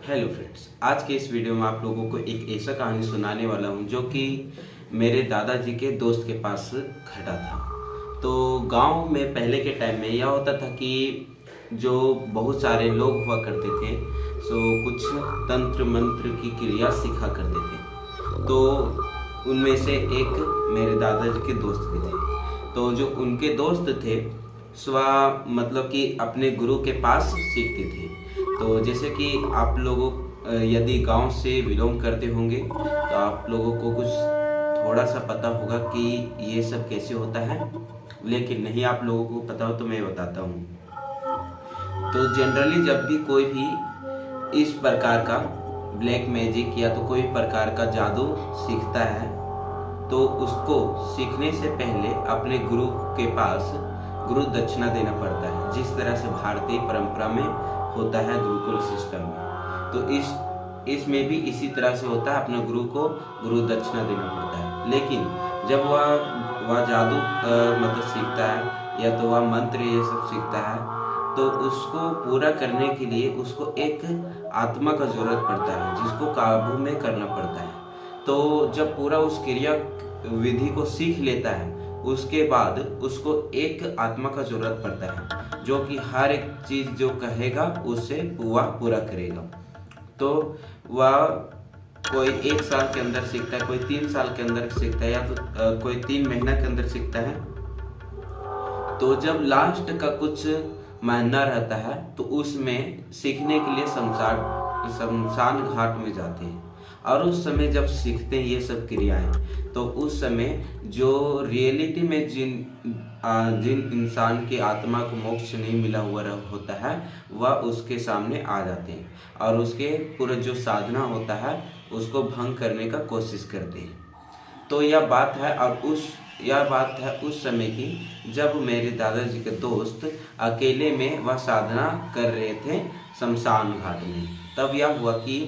Hello friends, आज के इस वीडियो में आप लोगों को एक ऐसा कहानी सुनाने वाला हूँ जो कि मेरे दादाजी के दोस्त के पास घटा था। तो गांव में पहले के टाइम में यह होता था कि जो बहुत सारे लोग हुआ करते थे सो कुछ तंत्र मंत्र की क्रिया सिखा करते थे। तो उनमें से एक मेरे दादाजी के दोस्त भी थे। तो जो उनके दोस्त थे स्व मतलब कि अपने गुरु के पास सीखते थे। तो जैसे कि आप लोगों यदि गांव से बिलोंग करते होंगे तो आप लोगों को कुछ थोड़ा सा पता होगा कि ये सब कैसे होता है, लेकिन नहीं आप लोगों को पता हो तो मैं बताता हूँ। तो जनरली जब भी कोई भी इस प्रकार का ब्लैक मैजिक या तो कोई प्रकार का जादू सीखता है तो उसको सीखने से पहले अपने गुरु के पास गुरु दक्षिणा देना पड़ता है, जिस तरह से भारतीय परंपरा में होता है गुरुकुल सिस्टम में। तो इसमें भी इसी तरह से होता है, अपने गुरु को गुरु दक्षिणा देना पड़ता है। लेकिन जब वह जादू मतलब सीखता है या तो वह मंत्र ये सब सीखता है तो उसको पूरा करने के लिए उसको एक आत्मा का जरूरत पड़ता है जिसको काबू में करना पड़ता है। तो जब पूरा उस क्रिया विधि को सीख लेता है उसके बाद उसको एक आत्मा का जरूरत पड़ता है जो कि हर एक चीज जो कहेगा उससे वह पूरा करेगा। तो वह कोई 1 साल के अंदर सीखता है, कोई 3 साल के अंदर सीखता है या तो कोई 3 महीना के अंदर सीखता है। तो जब लास्ट का कुछ महीना रहता है तो उसमें सीखने के लिए शमशान घाट में जाते हैं। और उस समय जब सीखते हैं ये सब क्रियाएं तो उस समय जो रियलिटी में जिन इंसान की आत्मा को मोक्ष नहीं मिला हुआ होता है वह उसके सामने आ जाते हैं और उसके पूरा जो साधना होता है उसको भंग करने का कोशिश करते हैं। तो यह बात है उस समय की जब मेरे दादाजी के दोस्त अकेले में वह साधना कर रहे थे शमशान घाट में। तब यह हुआ कि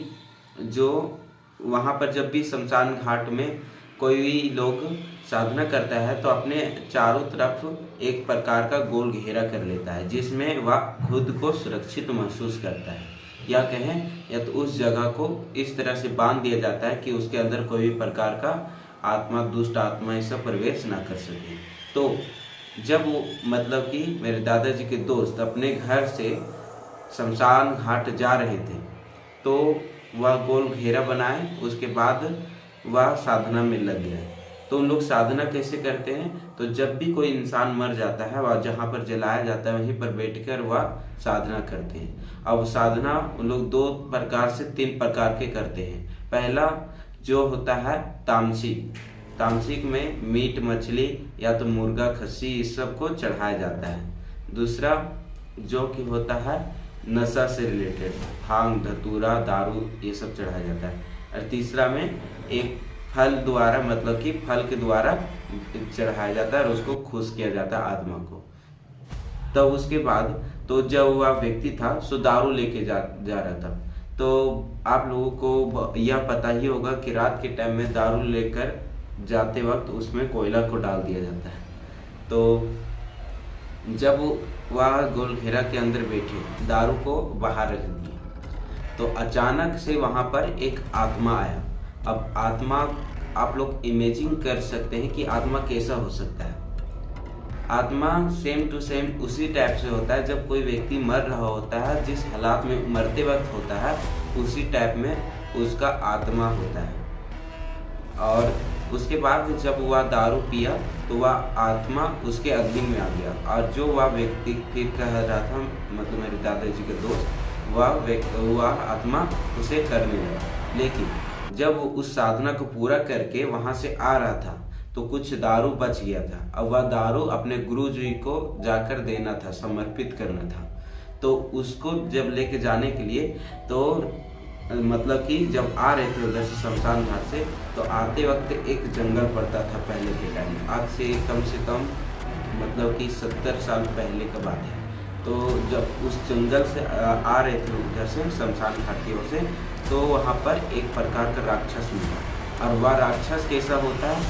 जो वहाँ पर जब भी शमशान घाट में कोई भी लोग साधना करता है तो अपने चारों तरफ एक प्रकार का गोल घेरा कर लेता है जिसमें वह खुद को सुरक्षित महसूस करता है, या कहें या तो उस जगह को इस तरह से बांध दिया जाता है कि उसके अंदर कोई भी प्रकार का आत्मा, दुष्ट आत्मा ऐसा प्रवेश ना कर सके। तो जब वो मतलब कि मेरे दादाजी के दोस्त अपने घर से शमशान घाट जा रहे थे तो वह गोल घेरा बनाए, उसके बाद वह साधना में लग गया। तो उन लोग साधना कैसे करते हैं, तो जब भी कोई इंसान मर जाता है वह जहाँ पर जलाया जाता है वहीं पर बैठकर वह साधना करते हैं। अब साधना उन लोग 2 प्रकार से 3 प्रकार के करते हैं। पहला जो होता है तामसिक में मीट मछली या तो मुर्गा खस्सी इस सब को चढ़ाया जाता है। दूसरा जो कि होता है नशा से रिलेटेड भांग, धतूरा, दारू ये सब चढ़ाया जाता है। और तीसरा में एक फल द्वारा मतलब कि फल के द्वारा चढ़ाया जाता है और उसको खुश किया जाता है आत्मा को। तब उसके बाद तो जब वह व्यक्ति था सो दारू लेके जा रहा था। तो आप लोगों को यह पता ही होगा कि रात के टाइम में दारू लेकर जाते वक्त उसमें कोयला को डाल दिया जाता है। तो जब वह गोल घेरा के अंदर बैठे दारू को बाहर रख दिया तो अचानक से वहां पर एक आत्मा आया। अब आत्मा आप लोग इमेजिन कर सकते हैं कि आत्मा कैसा हो सकता है। आत्मा सेम टू सेम उसी टाइप से होता है जब कोई व्यक्ति मर रहा होता है, जिस हालात में मरते वक्त होता है उसी टाइप में उसका आत्मा होता है। और उसके बाद जब वह दारू पिया तो वह आत्मा उसके अधीन में आ गया और जो वह व्यक्ति फिर कह रहा था मतलब मेरे दादाजी के दोस्त वह आत्मा उसे करने लगा। लेकिन जब वो उस साधना को पूरा करके वहां से आ रहा था तो कुछ दारू बच गया था। अब वह दारू अपने गुरु जी को जाकर देना था, समर्पित करना था। तो उसको जब लेके जाने के लिए तो मतलब कि जब आ रहे थे उधर से शमशान घाट से तो आते वक्त एक जंगल पड़ता था पहले के टाइम में, आज से कम मतलब कि 70 साल पहले का बात है। तो जब उस जंगल से आ रहे थे उधर से शमशान घाट की ओर से तो वहाँ पर एक प्रकार का राक्षस मिला। और वह राक्षस कैसा होता है,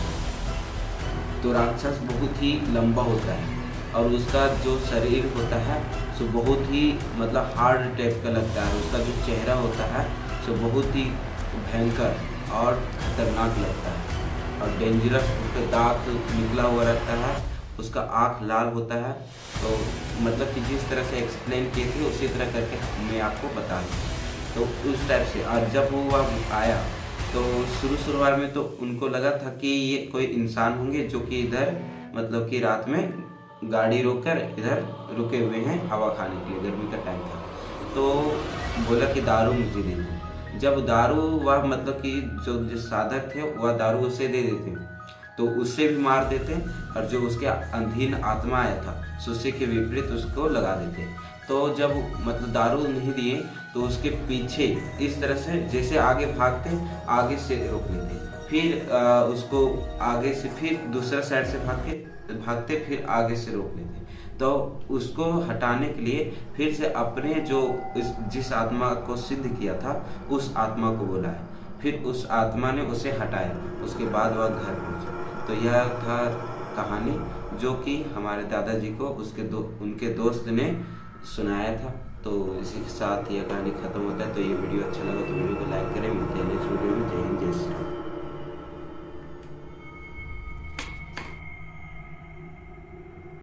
तो राक्षस बहुत ही लंबा होता है और उसका जो शरीर होता है सो बहुत ही मतलब हार्ड टाइप का लगता है। उसका जो चेहरा होता है सो बहुत ही भयंकर और खतरनाक लगता है और डेंजरस। उसका दांत निकला हुआ रहता है, उसका आँख लाल होता है। तो मतलब कि जिस तरह से एक्सप्लेन किए थे उसी तरह करके मैं आपको बता दूँ। तो उस टाइप से। और जब वो आया तो शुरुआत में तो उनको लगा था कि ये कोई इंसान होंगे जो कि इधर मतलब कि रात में गाड़ी रोककर इधर रुके हुए हैं हवा खाने के लिए, गर्मी का टाइम था। तो बोला कि दारू मुझे दे दो। जब दारू वह मतलब कि जो साधक थे वह दारू उसे दे देते तो उससे भी मार देते, और जो उसके अधीन आत्मा आया था सो उसी के विपरीत उसको लगा देते। तो जब मतलब दारू नहीं दिए तो उसके पीछे इस तरह से जैसे आगे भागते आगे से रोक लेते, फिर उसको आगे से फिर दूसरा साइड से भागते फिर आगे से रोक लेते। तो उसको हटाने के लिए फिर से अपने जो जिस आत्मा को सिद्ध किया था उस आत्मा को बुलाया, फिर उस आत्मा ने उसे हटाया, उसके बाद वह घर पहुंचा। तो यह था कहानी जो कि हमारे दादाजी को उनके दोस्त ने सुनाया था। तो इसी के साथ यह कहानी खत्म होता है। तो ये वीडियो अच्छा लगा तो वीडियो को लाइक करें।